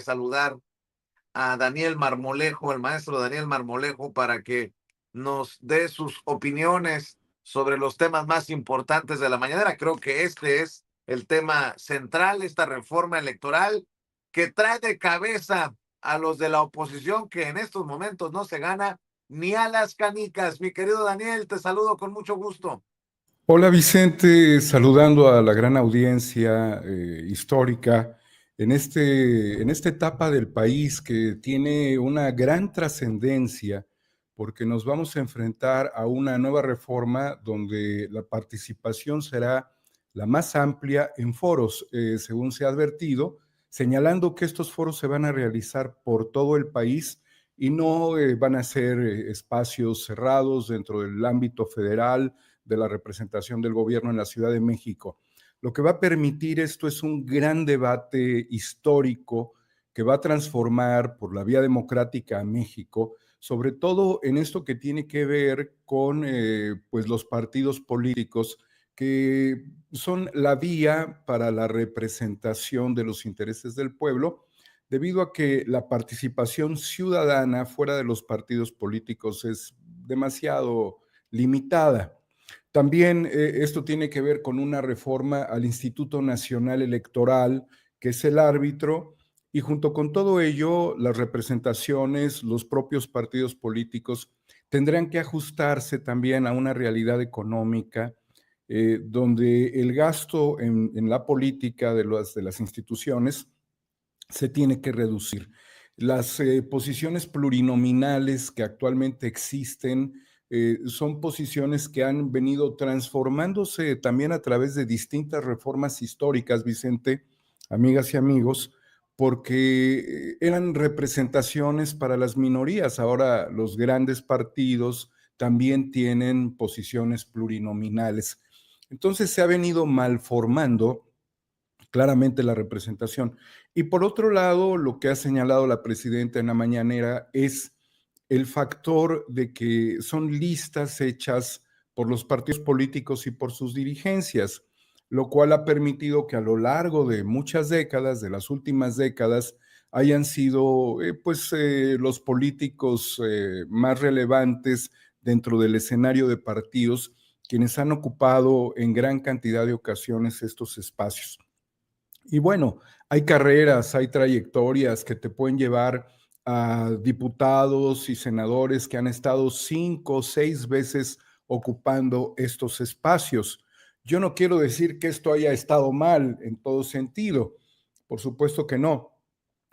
saludar a Daniel Marmolejo, el maestro Daniel Marmolejo, para que nos dé sus opiniones sobre los temas más importantes de la mañanera. Creo que este es el tema central, esta reforma electoral que trae de cabeza a los de la oposición, que en estos momentos no se gana ni a las canicas. Mi querido Daniel, te saludo con mucho gusto. Hola Vicente, saludando a la gran audiencia histórica en esta etapa del país que tiene una gran trascendencia porque nos vamos a enfrentar a una nueva reforma donde la participación será la más amplia en foros, según se ha advertido, señalando que estos foros se van a realizar por todo el país y no van a ser espacios cerrados dentro del ámbito federal de la representación del gobierno en la Ciudad de México. Lo que va a permitir esto es un gran debate histórico que va a transformar por la vía democrática a México, sobre todo en esto que tiene que ver con pues los partidos políticos que son la vía para la representación de los intereses del pueblo, debido a que la participación ciudadana fuera de los partidos políticos es demasiado limitada. También esto tiene que ver con una reforma al Instituto Nacional Electoral, que es el árbitro, y junto con todo ello, las representaciones, los propios partidos políticos tendrán que ajustarse también a una realidad económica donde el gasto en la política de las instituciones se tiene que reducir. Las posiciones plurinominales que actualmente existen son posiciones que han venido transformándose también a través de distintas reformas históricas, Vicente, amigas y amigos, porque eran representaciones para las minorías. Ahora los grandes partidos también tienen posiciones plurinominales. Entonces se ha venido malformando claramente la representación. Y por otro lado, lo que ha señalado la presidenta en la mañanera es el factor de que son listas hechas por los partidos políticos y por sus dirigencias, lo cual ha permitido que a lo largo de muchas décadas, de las últimas décadas, hayan sido los políticos más relevantes dentro del escenario de partidos quienes han ocupado en gran cantidad de ocasiones estos espacios. Y bueno, hay carreras, hay trayectorias que te pueden llevar a diputados y senadores que han estado 5 o 6 veces ocupando estos espacios. Yo no quiero decir que esto haya estado mal en todo sentido, por supuesto que no,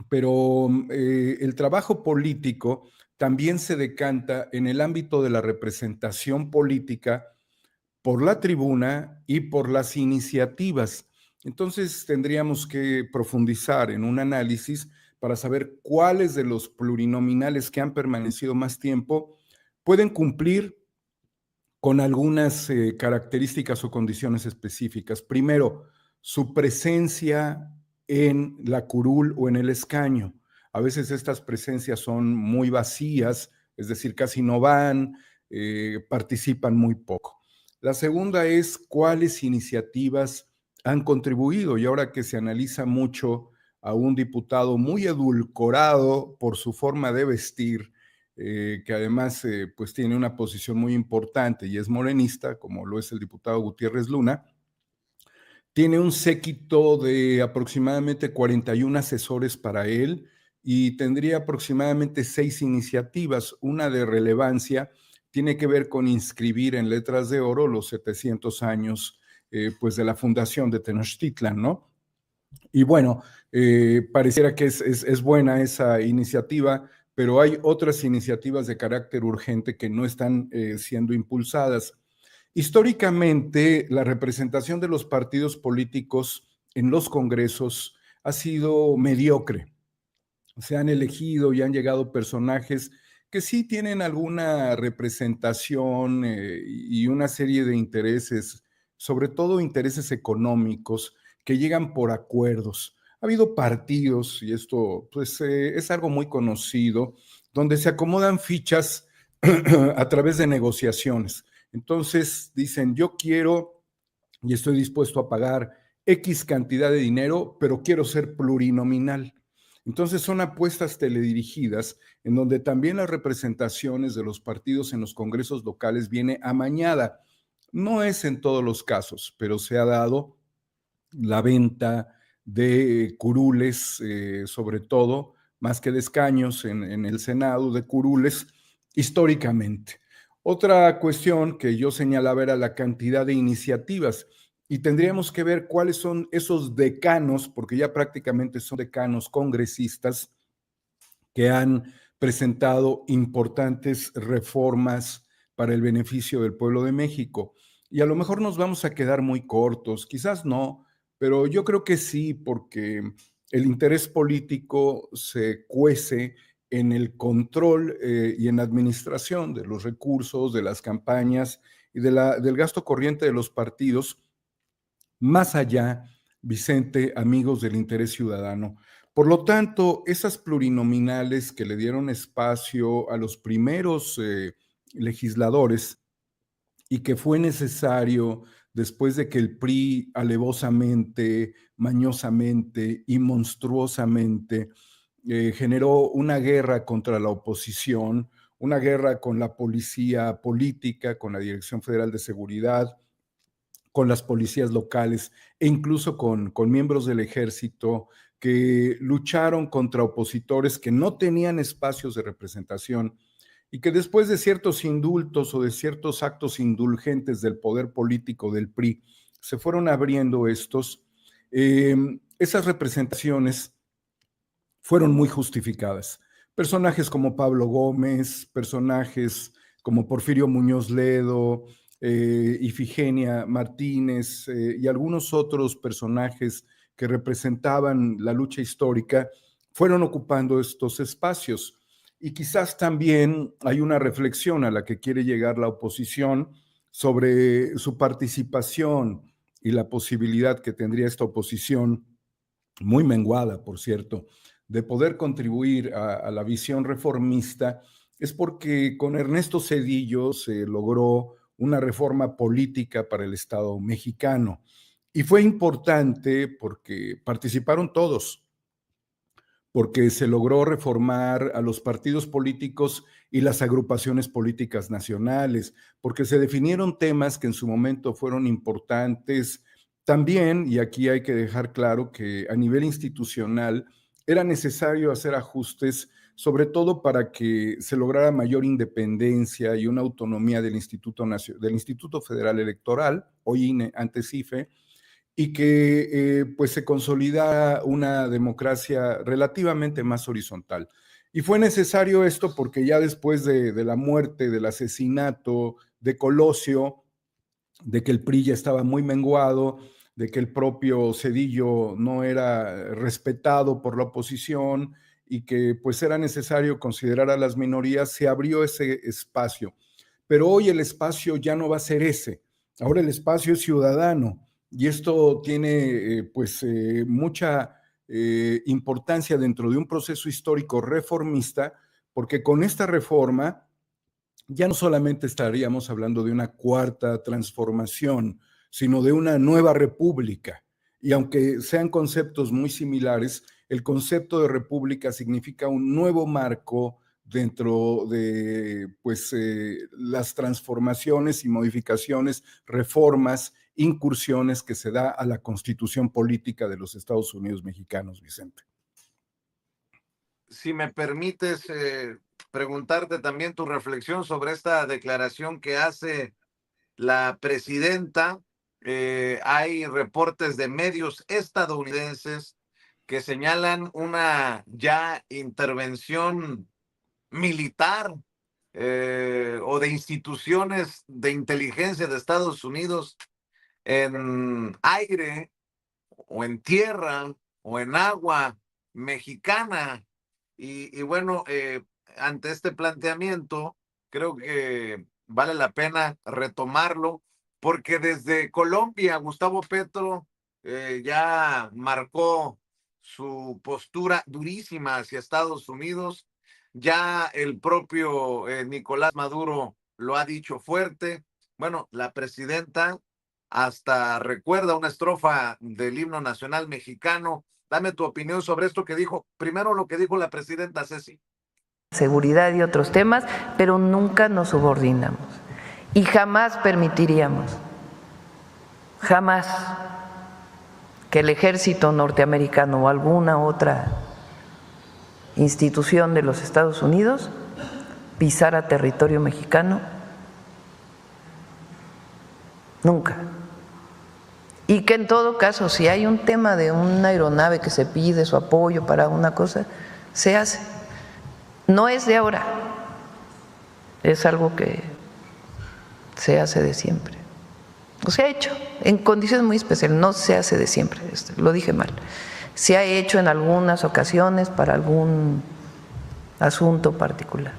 pero el trabajo político también se decanta en el ámbito de la representación política por la tribuna y por las iniciativas. Entonces tendríamos que profundizar en un análisis para saber cuáles de los plurinominales que han permanecido más tiempo pueden cumplir con algunas características o condiciones específicas. Primero, su presencia en la curul o en el escaño. A veces estas presencias son muy vacías, es decir, casi no van, participan muy poco. La segunda es cuáles iniciativas han contribuido, y ahora que se analiza mucho a un diputado muy edulcorado por su forma de vestir, que además pues tiene una posición muy importante y es morenista, como lo es el diputado Gutiérrez Luna, tiene un séquito de aproximadamente 41 asesores para él y tendría aproximadamente 6 iniciativas. Una de relevancia tiene que ver con inscribir en letras de oro los 700 años pues de la fundación de Tenochtitlan, ¿no? Y bueno, pareciera que es buena esa iniciativa, pero hay otras iniciativas de carácter urgente que no están siendo impulsadas. Históricamente, la representación de los partidos políticos en los congresos ha sido mediocre. Se han elegido y han llegado personajes que sí tienen alguna representación y una serie de intereses, sobre todo intereses económicos, que llegan por acuerdos. Ha habido partidos, y esto pues es algo muy conocido, donde se acomodan fichas a través de negociaciones. Entonces dicen, yo quiero y estoy dispuesto a pagar X cantidad de dinero, pero quiero ser plurinominal. Entonces son apuestas teledirigidas en donde también las representaciones de los partidos en los congresos locales viene amañada. No es en todos los casos, pero se ha dado la venta de curules, sobre todo, más que de escaños en el Senado, de curules históricamente. Otra cuestión que yo señalaba era la cantidad de iniciativas y tendríamos que ver cuáles son esos decanos, porque ya prácticamente son decanos congresistas que han presentado importantes reformas para el beneficio del pueblo de México. Y a lo mejor nos vamos a quedar muy cortos, quizás no, pero yo creo que sí, porque el interés político se cuece en el control y en la administración de los recursos, de las campañas y del gasto corriente de los partidos, más allá, Vicente, amigos del interés ciudadano. Por lo tanto, esas plurinominales que le dieron espacio a los primeros legisladores y que fue necesario después de que el PRI alevosamente, mañosamente y monstruosamente generó una guerra contra la oposición, una guerra con la policía política, con la Dirección Federal de Seguridad, con las policías locales e incluso con miembros del ejército que lucharon contra opositores que no tenían espacios de representación y que después de ciertos indultos o de ciertos actos indulgentes del poder político del PRI, se fueron abriendo estos, esas representaciones fueron muy justificadas. Personajes como Pablo Gómez, personajes como Porfirio Muñoz Ledo, Ifigenia Martínez y algunos otros personajes que representaban la lucha histórica, fueron ocupando estos espacios. Y quizás también hay una reflexión a la que quiere llegar la oposición sobre su participación y la posibilidad que tendría esta oposición, muy menguada, por cierto, de poder contribuir a la visión reformista, es porque con Ernesto Zedillo se logró una reforma política para el Estado mexicano. Y fue importante porque participaron todos, porque se logró reformar a los partidos políticos y las agrupaciones políticas nacionales, porque se definieron temas que en su momento fueron importantes. También, y aquí hay que dejar claro que a nivel institucional era necesario hacer ajustes, sobre todo para que se lograra mayor independencia y una autonomía del Instituto Federal Electoral, hoy INE, antes IFE, y que pues se consolida una democracia relativamente más horizontal. Y fue necesario esto porque ya después de la muerte, del asesinato de Colosio, de que el PRI ya estaba muy menguado, de que el propio Zedillo no era respetado por la oposición y que pues era necesario considerar a las minorías, se abrió ese espacio. Pero hoy el espacio ya no va a ser ese, ahora el espacio es ciudadano y esto tiene mucha importancia dentro de un proceso histórico reformista, porque con esta reforma ya no solamente estaríamos hablando de una cuarta transformación, sino de una nueva república. Y aunque sean conceptos muy similares, el concepto de república significa un nuevo marco dentro de las transformaciones y modificaciones, reformas, incursiones que se da a la constitución política de los Estados Unidos mexicanos, Vicente. Si me permites preguntarte también tu reflexión sobre esta declaración que hace la presidenta. Hay reportes de medios estadounidenses que señalan una ya intervención militar o de instituciones de inteligencia de Estados Unidos en aire o en tierra o en agua mexicana. Y bueno, ante este planteamiento, creo que vale la pena retomarlo, porque desde Colombia, Gustavo Petro ya marcó su postura durísima hacia Estados Unidos. Ya el propio Nicolás Maduro lo ha dicho fuerte. Bueno, la presidenta hasta recuerda una estrofa del himno nacional mexicano Dame tu opinión sobre esto que dijo, primero lo que dijo la presidenta Ceci. Seguridad y otros temas, pero nunca nos subordinamos y jamás permitiríamos, jamás, que el ejército norteamericano o alguna otra institución de los Estados Unidos pisara territorio mexicano. Nunca. Y que en todo caso, si hay un tema de una aeronave que se pide su apoyo para una cosa, se hace. No es de ahora, es algo que se hace de siempre. O se ha hecho en condiciones muy especiales, no se hace de siempre, lo dije mal. Se ha hecho en algunas ocasiones para algún asunto particular.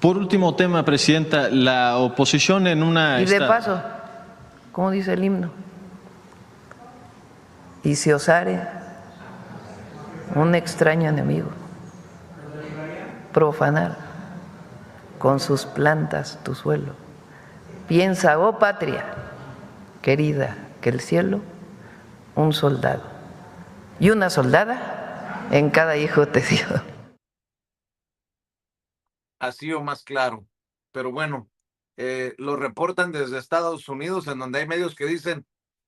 Por último tema, Presidenta, la oposición en una... Y de paso, como dice el himno, y si osare un extraño enemigo profanar con sus plantas tu suelo, piensa, oh patria querida, que el cielo un soldado y una soldada en cada hijo te dio. Así o más claro. Pero bueno, lo reportan desde Estados Unidos, en donde hay medios que dicen,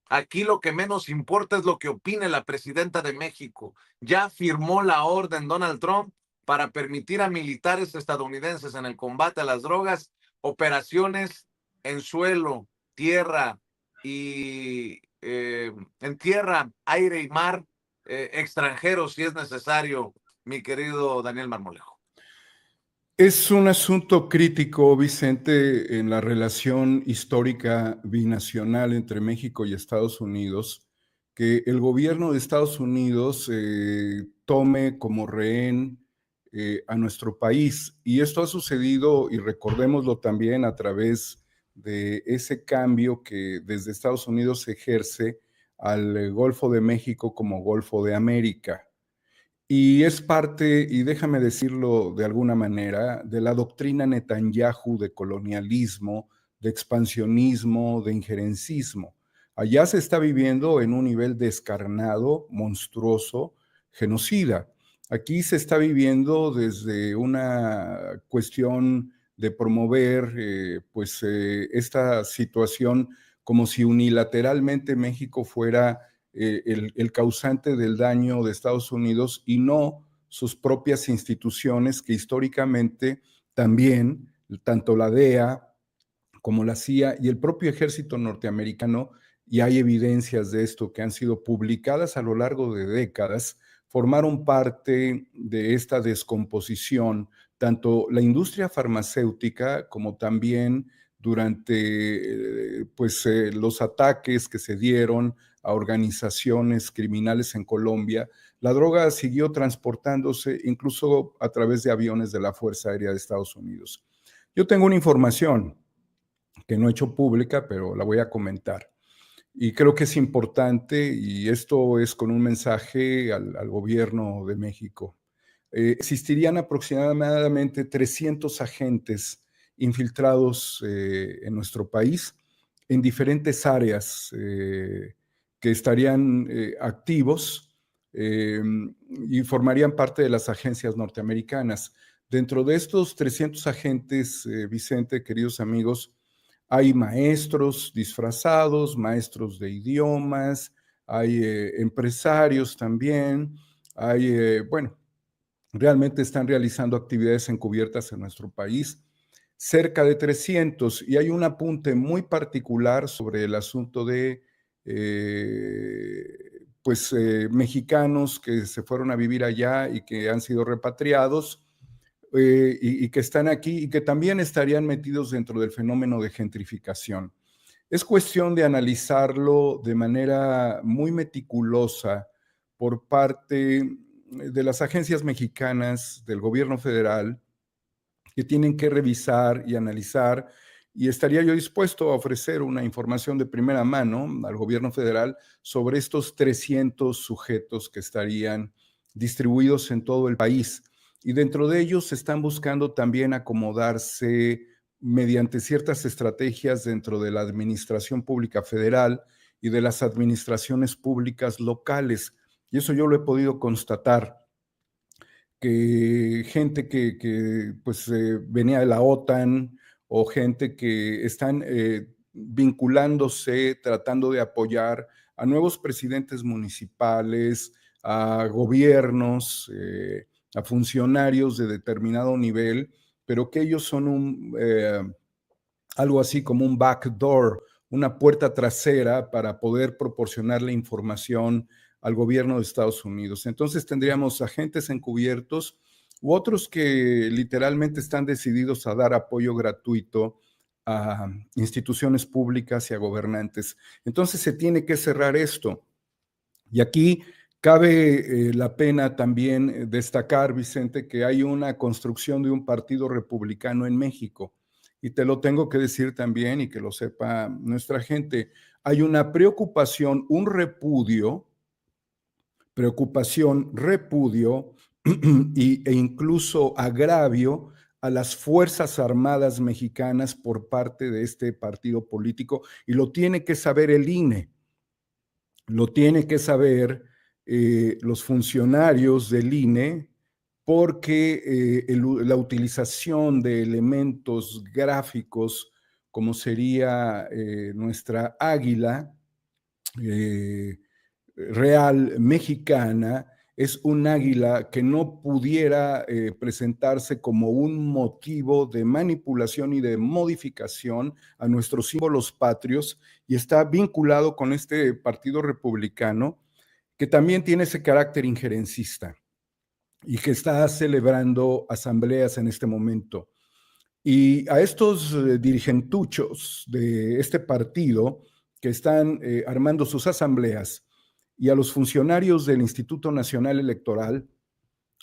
aquí lo que menos importa es lo que opine la presidenta de México. Ya firmó la orden Donald Trump para permitir a militares estadounidenses en el combate a las drogas operaciones en suelo, tierra y en tierra, aire y mar extranjeros si es necesario, mi querido Daniel Marmolejo. Es un asunto crítico, Vicente, en la relación histórica binacional entre México y Estados Unidos, que el gobierno de Estados Unidos tome como rehén a nuestro país. Y esto ha sucedido, y recordémoslo también, a través de ese cambio que desde Estados Unidos se ejerce al Golfo de México como Golfo de América. Y es parte, y déjame decirlo de alguna manera, de la doctrina Netanyahu de colonialismo, de expansionismo, de injerencismo. Allá se está viviendo en un nivel descarnado, monstruoso, genocida. Aquí se está viviendo desde una cuestión de promover esta situación como si unilateralmente México fuera el causante del daño de Estados Unidos y no sus propias instituciones que históricamente también, tanto la DEA como la CIA y el propio ejército norteamericano, y hay evidencias de esto que han sido publicadas a lo largo de décadas, formaron parte de esta descomposición, tanto la industria farmacéutica como también durante los ataques que se dieron a organizaciones criminales en Colombia. La droga siguió transportándose incluso a través de aviones de la Fuerza Aérea de Estados Unidos. Yo tengo una información que no he hecho pública, pero la voy a comentar. Y creo que es importante, y esto es con un mensaje al gobierno de México. Existirían aproximadamente 300 agentes infiltrados en nuestro país en diferentes áreas que estarían activos y formarían parte de las agencias norteamericanas. Dentro de estos 300 agentes, Vicente, queridos amigos, hay maestros disfrazados, maestros de idiomas, hay empresarios también, hay, realmente están realizando actividades encubiertas en nuestro país, cerca de 300, y hay un apunte muy particular sobre el asunto de mexicanos que se fueron a vivir allá y que han sido repatriados y que están aquí y que también estarían metidos dentro del fenómeno de gentrificación. Es cuestión de analizarlo de manera muy meticulosa por parte de las agencias mexicanas, del gobierno federal, que tienen que revisar y analizar, y estaría yo dispuesto a ofrecer una información de primera mano al gobierno federal sobre estos 300 sujetos que estarían distribuidos en todo el país. Y dentro de ellos están buscando también acomodarse mediante ciertas estrategias dentro de la administración pública federal y de las administraciones públicas locales. Y eso yo lo he podido constatar, que gente que venía de la OTAN o gente que están vinculándose, tratando de apoyar a nuevos presidentes municipales, a gobiernos, a funcionarios de determinado nivel, pero que ellos son algo así como un backdoor, una puerta trasera para poder proporcionarle información al gobierno de Estados Unidos. Entonces tendríamos agentes encubiertos u otros que literalmente están decididos a dar apoyo gratuito a instituciones públicas y a gobernantes. Entonces se tiene que cerrar esto. Y aquí cabe la pena también destacar, Vicente, que hay una construcción de un partido republicano en México. Y te lo tengo que decir también y que lo sepa nuestra gente. Hay una preocupación, un repudio e incluso agravio a las Fuerzas Armadas mexicanas por parte de este partido político, y lo tiene que saber el INE, lo tiene que saber los funcionarios del INE, porque la utilización de elementos gráficos como sería nuestra águila real mexicana, es un águila que no pudiera presentarse como un motivo de manipulación y de modificación a nuestros símbolos patrios, y está vinculado con este partido republicano que también tiene ese carácter injerencista y que está celebrando asambleas en este momento. Y a estos dirigentuchos de este partido que están armando sus asambleas, y a los funcionarios del Instituto Nacional Electoral,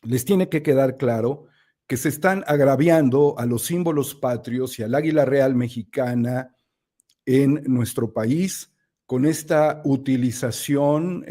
les tiene que quedar claro que se están agraviando a los símbolos patrios y al águila real mexicana en nuestro país con esta utilización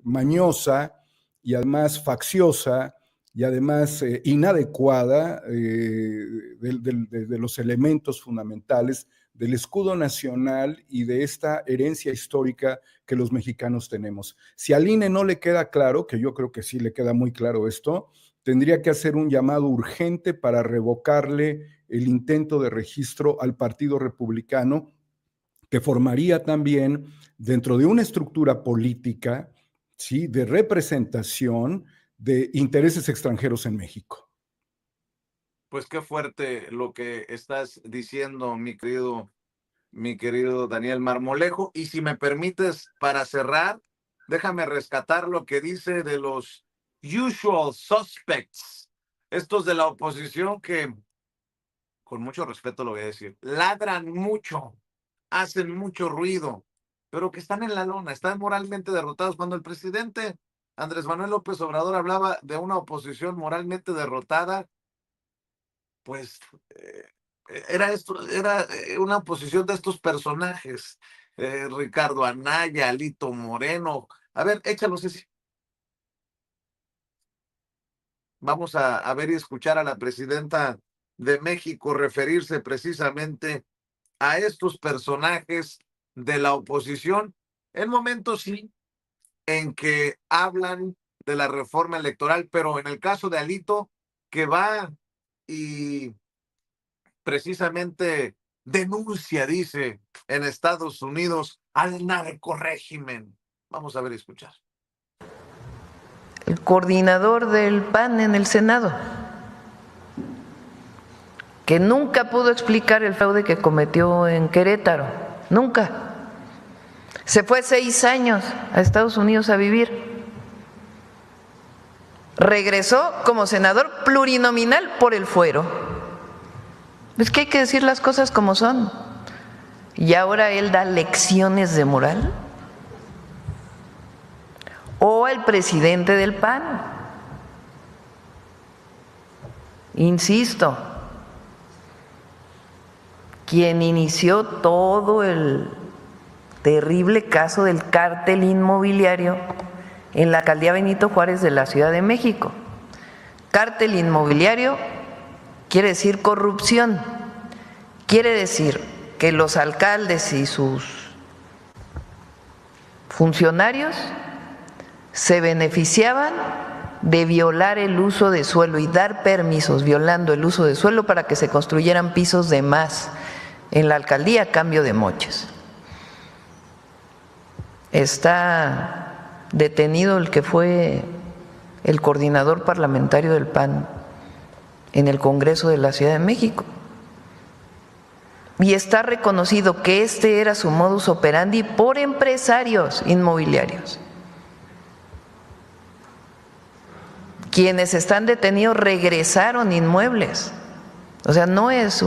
mañosa y además facciosa y además inadecuada de los elementos fundamentales del escudo nacional y de esta herencia histórica que los mexicanos tenemos. Si al INE no le queda claro, que yo creo que sí le queda muy claro esto, tendría que hacer un llamado urgente para revocarle el intento de registro al Partido Republicano, que formaría también dentro de una estructura política, ¿sí?, de representación de intereses extranjeros en México. Pues qué fuerte lo que estás diciendo, mi querido Daniel Marmolejo. Y si me permites, para cerrar, déjame rescatar lo que dice de los usual suspects, estos de la oposición que, con mucho respeto lo voy a decir, ladran mucho, hacen mucho ruido, pero que están en la lona, están moralmente derrotados. Cuando el presidente Andrés Manuel López Obrador hablaba de una oposición moralmente derrotada, pues era una oposición de estos personajes, Ricardo Anaya, Alito Moreno. A ver, échalos ese. Vamos a ver y escuchar a la presidenta de México referirse precisamente a estos personajes de la oposición en momentos, sí, en que hablan de la reforma electoral, pero en el caso de Alito, que va y precisamente denuncia, dice, en Estados Unidos al narcorégimen. Vamos a ver y escuchar. El coordinador del PAN en el Senado, que nunca pudo explicar el fraude que cometió en Querétaro, nunca. Se fue 6 años a Estados Unidos a vivir. Regresó como senador plurinominal por el fuero. Es que hay que decir las cosas como son. Y ahora él da lecciones de moral. O el presidente del PAN. Insisto, quien inició todo el terrible caso del cártel inmobiliario en la alcaldía Benito Juárez de la Ciudad de México. Cártel inmobiliario quiere decir corrupción, quiere decir que los alcaldes y sus funcionarios se beneficiaban de violar el uso de suelo y dar permisos violando el uso de suelo para que se construyeran pisos de más en la alcaldía a cambio de moches. Está detenido el que fue el coordinador parlamentario del PAN en el Congreso de la Ciudad de México. Y está reconocido que este era su modus operandi por empresarios inmobiliarios. Quienes están detenidos regresaron inmuebles. O sea, no es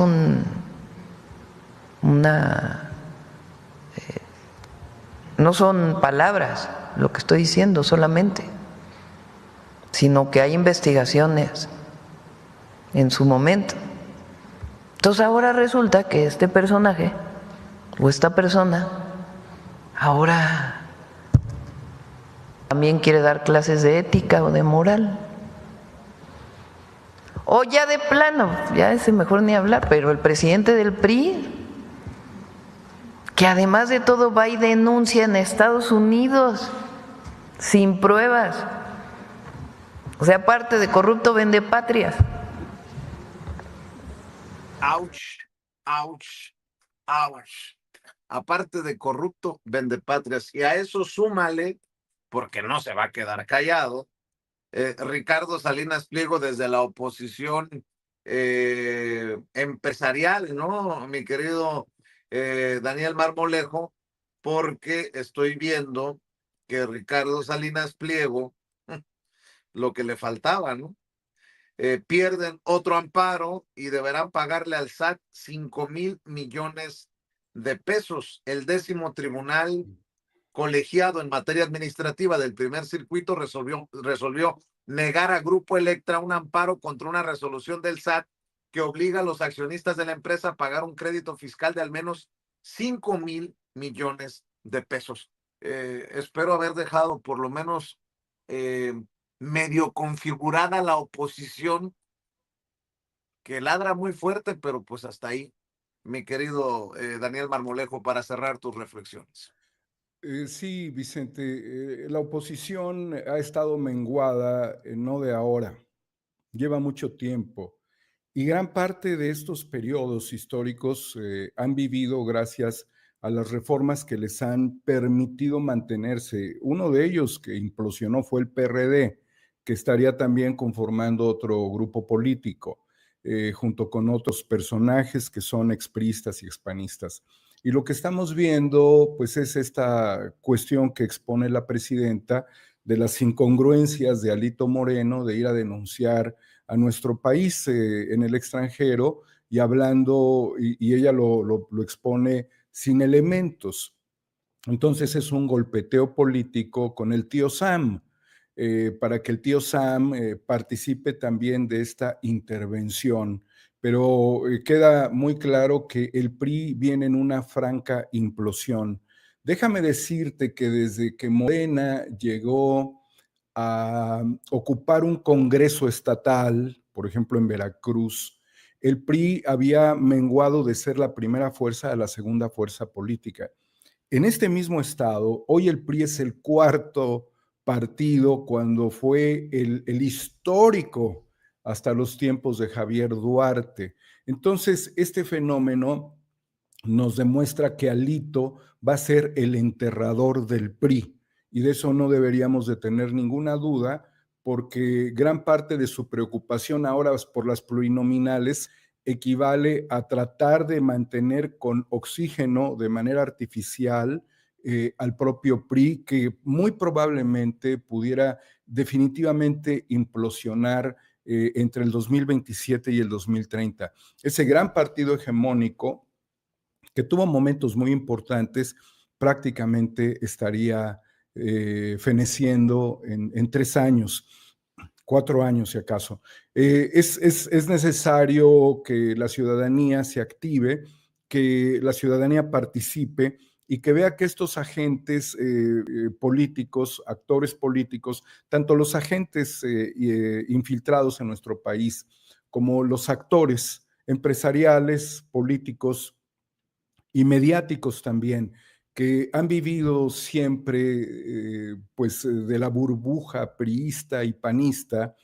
no son palabras lo que estoy diciendo solamente, sino que hay investigaciones en su momento. Entonces ahora resulta que este personaje o esta persona ahora también quiere dar clases de ética o de moral. O ya de plano, ya es mejor ni hablar, pero el presidente del PRI, que además de todo va y denuncia en Estados Unidos sin pruebas. O sea, aparte de corrupto, vende patrias. Ouch, ouch, ouch. Aparte de corrupto, vende patrias. Y a eso súmale, porque no se va a quedar callado, Ricardo Salinas Pliego desde la oposición empresarial, ¿no? Mi querido Daniel Marmolejo, porque estoy viendo que Ricardo Salinas Pliego, lo que le faltaba, ¿no? Pierden otro amparo y deberán pagarle al SAT 5,000 millones de pesos. El 10º tribunal colegiado en materia administrativa del primer circuito resolvió negar a Grupo Electra un amparo contra una resolución del SAT que obliga a los accionistas de la empresa a pagar un crédito fiscal de al menos 5,000 millones de pesos. Espero haber dejado por lo menos medio configurada la oposición, que ladra muy fuerte, pero pues hasta ahí, mi querido Daniel Marmolejo, para cerrar tus reflexiones. Sí, Vicente, la oposición ha estado menguada, no de ahora, lleva mucho tiempo. Y gran parte de estos periodos históricos han vivido gracias a las reformas que les han permitido mantenerse. Uno de ellos que implosionó fue el PRD, que estaría también conformando otro grupo político, junto con otros personajes que son expristas y expanistas. Y lo que estamos viendo, pues, es esta cuestión que expone la presidenta de las incongruencias de Alito Moreno de ir a denunciar a nuestro país en el extranjero y hablando, y ella lo expone sin elementos. Entonces es un golpeteo político con el tío Sam, para que el tío Sam participe también de esta intervención. Pero queda muy claro que el PRI viene en una franca implosión. Déjame decirte que desde que Morena llegó a ocupar un congreso estatal, por ejemplo en Veracruz, el PRI había menguado de ser la primera fuerza a la segunda fuerza política. En este mismo estado, hoy el PRI es el cuarto partido cuando fue el histórico hasta los tiempos de Javier Duarte. Entonces, este fenómeno nos demuestra que Alito va a ser el enterrador del PRI, y de eso no deberíamos de tener ninguna duda, porque gran parte de su preocupación ahora por las plurinominales equivale a tratar de mantener con oxígeno de manera artificial al propio PRI, que muy probablemente pudiera definitivamente implosionar entre el 2027 y el 2030. Ese gran partido hegemónico, que tuvo momentos muy importantes, prácticamente estaría feneciendo en 3 años, 4 años si acaso. Es necesario que la ciudadanía se active, que la ciudadanía participe y que vea que estos agentes políticos, actores políticos, tanto los agentes infiltrados en nuestro país como los actores empresariales, políticos y mediáticos también, que han vivido siempre pues de la burbuja priista y panista,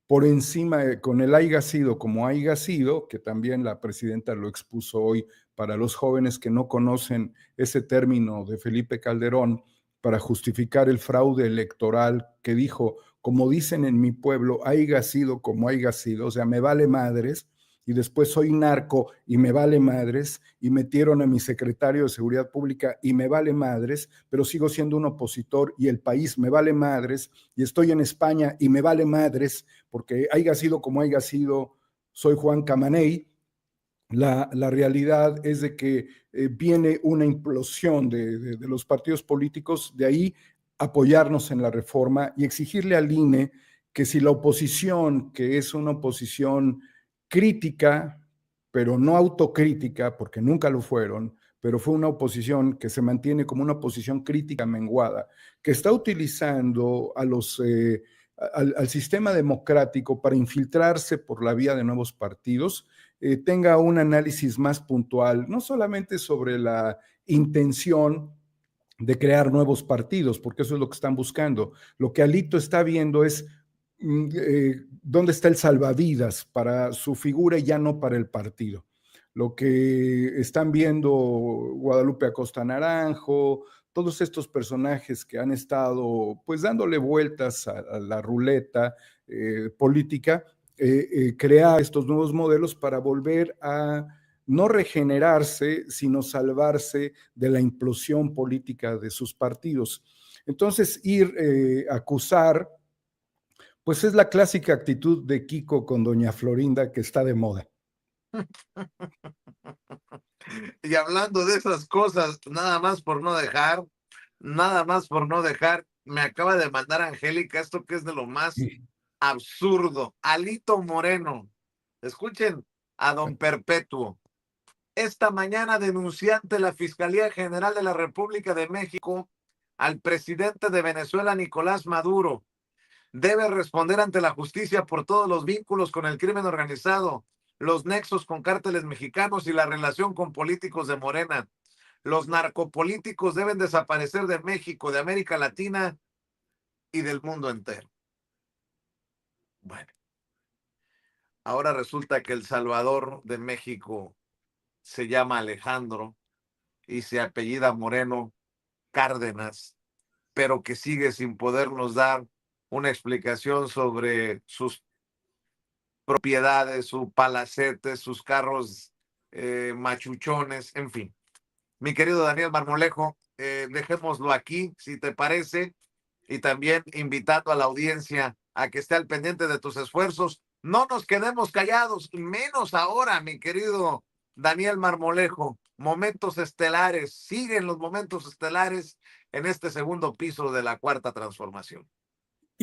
por encima, con el haiga sido como haiga sido, que también la presidenta lo expuso hoy para los jóvenes que no conocen ese término de Felipe Calderón, para justificar el fraude electoral, que dijo, como dicen en mi pueblo, haiga sido como haiga sido, o sea, me vale madres, y después soy narco y me vale madres, y metieron a mi secretario de Seguridad Pública y me vale madres, pero sigo siendo un opositor y el país me vale madres, y estoy en España y me vale madres, porque haya sido como haya sido, soy Juan Camaney. La realidad es de que viene una implosión de los partidos políticos, de ahí apoyarnos en la reforma y exigirle al INE que si la oposición, que es una oposición crítica, pero no autocrítica, porque nunca lo fueron, pero fue una oposición que se mantiene como una oposición crítica menguada, que está utilizando al sistema democrático para infiltrarse por la vía de nuevos partidos, tenga un análisis más puntual, no solamente sobre la intención de crear nuevos partidos, porque eso es lo que están buscando. Lo que Alito está viendo es dónde está el salvavidas para su figura y ya no para el partido. Lo que están viendo Guadalupe Acosta Naranjo, todos estos personajes que han estado pues dándole vueltas a la ruleta política, crear estos nuevos modelos para volver a no regenerarse, sino salvarse de la implosión política de sus partidos. Entonces, a acusar, pues es la clásica actitud de Kiko con doña Florinda que está de moda. Y hablando de esas cosas, nada más por no dejar, me acaba de mandar Angélica esto que es de lo más absurdo. Alito Moreno, escuchen a don Perpetuo. Esta mañana denunció ante la Fiscalía General de la República de México al presidente de Venezuela, Nicolás Maduro. Debe responder ante la justicia por todos los vínculos con el crimen organizado, los nexos con cárteles mexicanos y la relación con políticos de Morena. Los narcopolíticos deben desaparecer de México, de América Latina y del mundo entero. Bueno, ahora resulta que el Salvador de México se llama Alejandro y se apellida Moreno Cárdenas, pero que sigue sin podernos dar una explicación sobre sus propiedades, su palacete, sus carros machuchones, en fin. Mi querido Daniel Marmolejo, dejémoslo aquí, si te parece, y también invitando a la audiencia a que esté al pendiente de tus esfuerzos. No nos quedemos callados, menos ahora, mi querido Daniel Marmolejo. Momentos estelares, siguen los momentos estelares en este segundo piso de la Cuarta Transformación.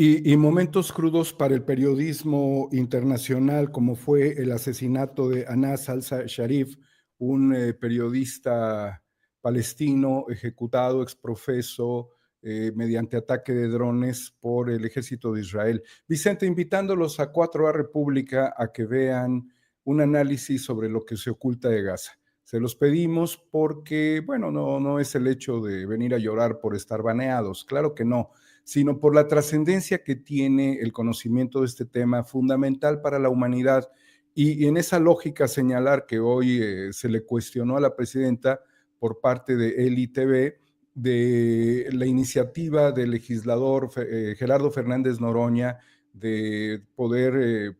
Y momentos crudos para el periodismo internacional, como fue el asesinato de Anas al-Sharif, un periodista palestino ejecutado exprofeso mediante ataque de drones por el ejército de Israel. Vicente, invitándolos a 4A República a que vean un análisis sobre lo que se oculta de Gaza. Se los pedimos porque, bueno, no es el hecho de venir a llorar por estar baneados, claro que no, sino por la trascendencia que tiene el conocimiento de este tema fundamental para la humanidad. Y en esa lógica señalar que hoy se le cuestionó a la presidenta por parte de Eli TV de la iniciativa del legislador Gerardo Fernández Noroña de poder,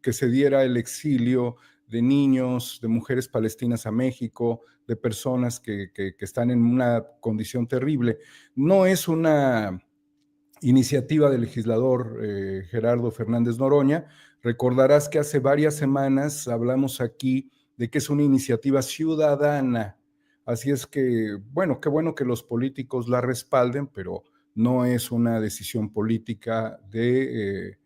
que se diera el exilio de niños, de mujeres palestinas a México, de personas que están en una condición terrible. No es una iniciativa del legislador Gerardo Fernández Noroña. Recordarás que hace varias semanas hablamos aquí de que es una iniciativa ciudadana. Así es que, bueno, qué bueno que los políticos la respalden, pero no es una decisión política de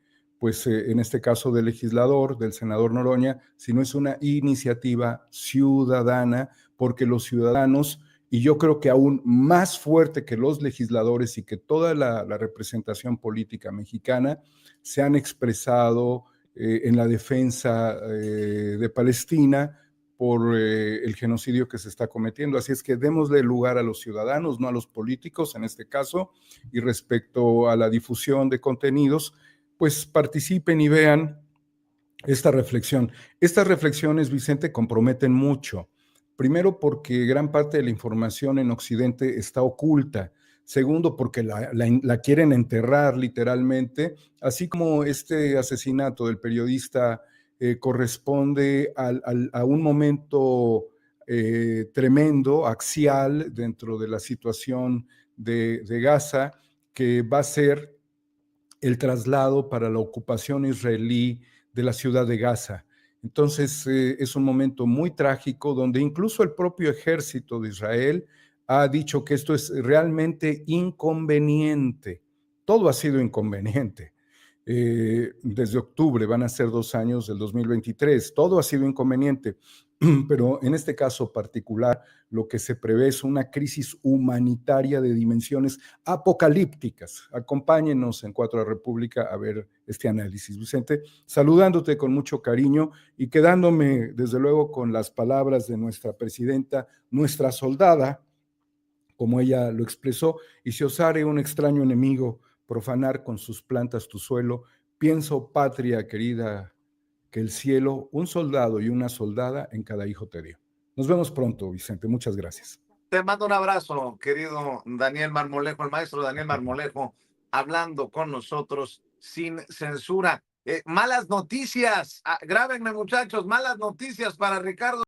en este caso del legislador, del senador Noroña, sino es una iniciativa ciudadana, porque los ciudadanos, y yo creo que aún más fuerte que los legisladores y que toda la representación política mexicana, se han expresado en la defensa de Palestina por el genocidio que se está cometiendo. Así es que démosle lugar a los ciudadanos, no a los políticos en este caso, y respecto a la difusión de contenidos, pues participen y vean esta reflexión. Estas reflexiones, Vicente, comprometen mucho. Primero, porque gran parte de la información en Occidente está oculta. Segundo, porque la quieren enterrar literalmente, así como este asesinato del periodista corresponde a un momento tremendo, axial, dentro de la situación de Gaza, que va a ser el traslado para la ocupación israelí de la ciudad de Gaza. Entonces, es un momento muy trágico donde incluso el propio ejército de Israel ha dicho que esto es realmente inconveniente. Todo ha sido inconveniente. Desde octubre van a ser 2 años del 2023. Todo ha sido inconveniente, pero en este caso particular lo que se prevé es una crisis humanitaria de dimensiones apocalípticas. Acompáñenos en Cuarta República a ver este análisis. Vicente, saludándote con mucho cariño y quedándome desde luego con las palabras de nuestra presidenta, nuestra soldada, como ella lo expresó, y si osare un extraño enemigo profanar con sus plantas tu suelo, pienso, patria querida, que el cielo, un soldado y una soldada en cada hijo te dio. Nos vemos pronto, Vicente. Muchas gracias. Te mando un abrazo, querido Daniel Marmolejo, el maestro Daniel Marmolejo, hablando con nosotros sin censura. Malas noticias, grábenme muchachos, malas noticias para Ricardo